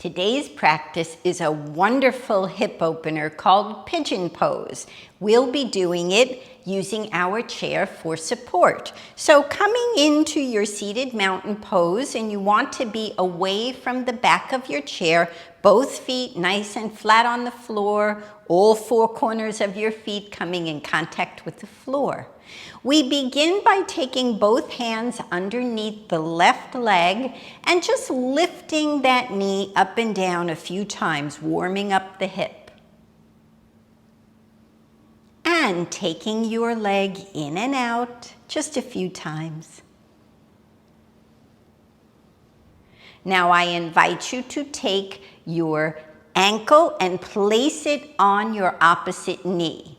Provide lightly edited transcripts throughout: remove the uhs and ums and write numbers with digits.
Today's practice is a wonderful hip opener called Pigeon pose. We'll be doing it using our chair for support. So coming into your seated mountain pose, and you want to be away from the back of your chair, both feet nice and flat on the floor, all four corners of your feet coming in contact with the floor. We begin by taking both hands underneath the left leg and just lifting that knee up and down a few times, warming up the hip. And taking your leg in and out just a few times. Now I invite you to take your ankle and place it on your opposite knee.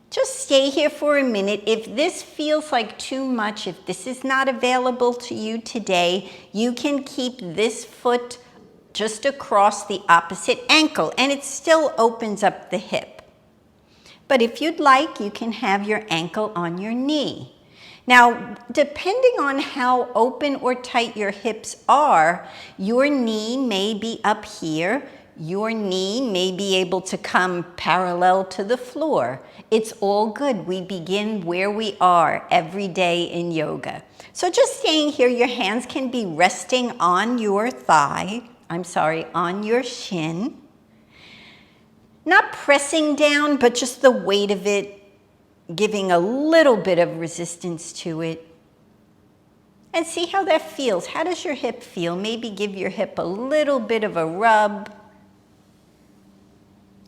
Just stay here for a minute. If this feels like too much, if this is not available to you today, you can keep this foot just across the opposite ankle and it still opens up the hip. But if you'd like, you can have your ankle on your knee. Now, depending on how open or tight your hips are, your knee may be up here. Your knee may be able to come parallel to the floor. It's all good. We begin where we are every day in yoga. So just staying here, your hands can be resting on your on your shin. Not pressing down, but just the weight of it, giving a little bit of resistance to it. And see how that feels. How does your hip feel? Maybe give your hip a little bit of a rub.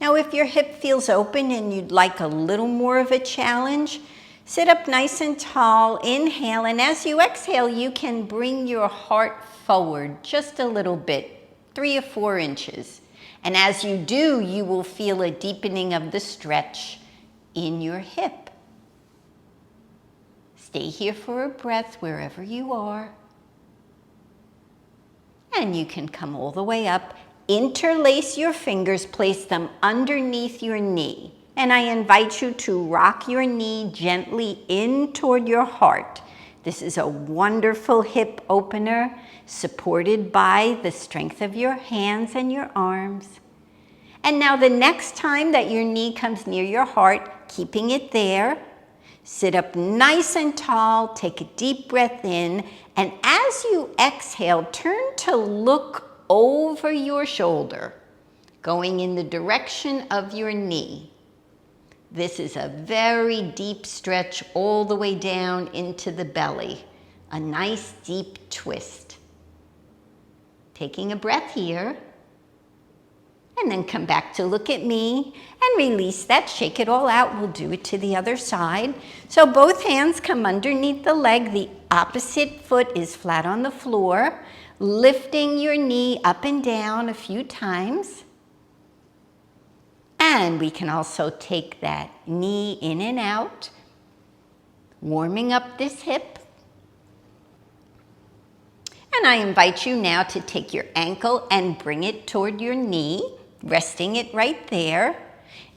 Now, if your hip feels open and you'd like a little more of a challenge, sit up nice and tall, inhale, and as you exhale, you can bring your heart forward just a little bit, 3 or 4 inches. And as you do, you will feel a deepening of the stretch in your hip. Stay here for a breath wherever you are. And you can come all the way up. Interlace your fingers, place them underneath your knee. And I invite you to rock your knee gently in toward your heart. This is a wonderful hip opener, supported by the strength of your hands and your arms. And now the next time that your knee comes near your heart, keeping it there, sit up nice and tall, take a deep breath in, and as you exhale, turn to look over your shoulder, going in the direction of your knee. This is a very deep stretch all the way down into the belly. A nice deep twist. Taking a breath here, and then come back to look at me and release that, shake it all out. We'll do it to the other side. So both hands come underneath the leg. The opposite foot is flat on the floor. Lifting your knee up and down a few times. And we can also take that knee in and out, warming up this hip. And I invite you now to take your ankle and bring it toward your knee, resting it right there.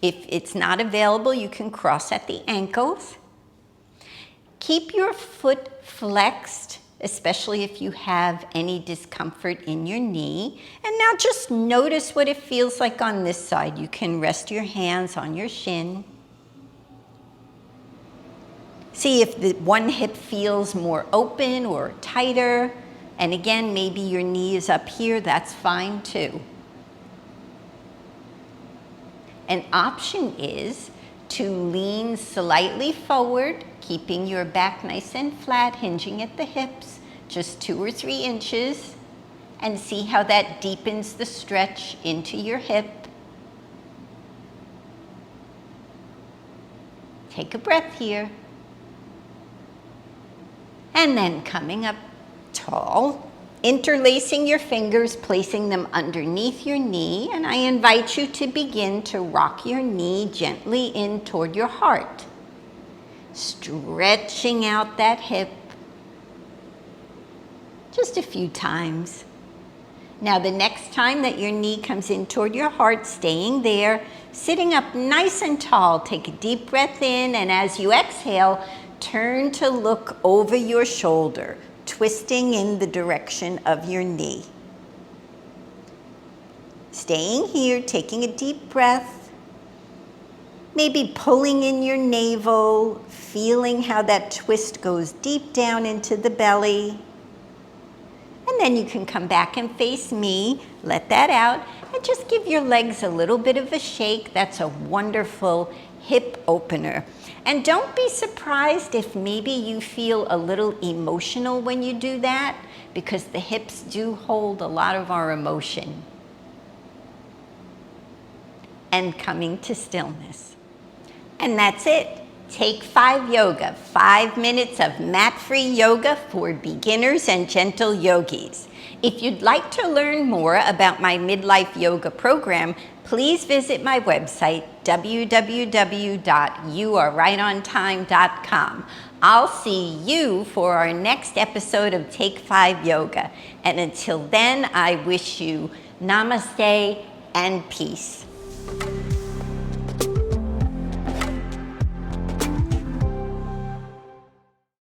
If it's not available, you can cross at the ankles. Keep your foot flexed, especially if you have any discomfort in your knee. And now just notice what it feels like on this side. You can rest your hands on your shin. See if the one hip feels more open or tighter. And again, maybe your knee is up here, that's fine too. An option is to lean slightly forward, keeping your back nice and flat, hinging at the hips, just 2 or 3 inches, and see how that deepens the stretch into your hip. Take a breath here. And then coming up tall, interlacing your fingers, placing them underneath your knee, and I invite you to begin to rock your knee gently in toward your heart. Stretching out that hip just a few times. Now the next time that your knee comes in toward your heart, staying there, sitting up nice and tall, take a deep breath in, and as you exhale, turn to look over your shoulder, twisting in the direction of your knee. staying here, taking a deep breath, maybe pulling in your navel, feeling how that twist goes deep down into the belly. And then you can come back and face me, let that out, and just give your legs a little bit of a shake. That's a wonderful hip opener. And don't be surprised if maybe you feel a little emotional when you do that, because the hips do hold a lot of our emotion. And coming to stillness. And that's it. Take 5 yoga, 5 minutes of mat-free yoga for beginners and gentle yogis. If you'd like to learn more about my midlife yoga program, please visit my website, www.youarerightontime.com. I'll see you for our next episode of Take 5 Yoga. And until then, I wish you namaste and peace.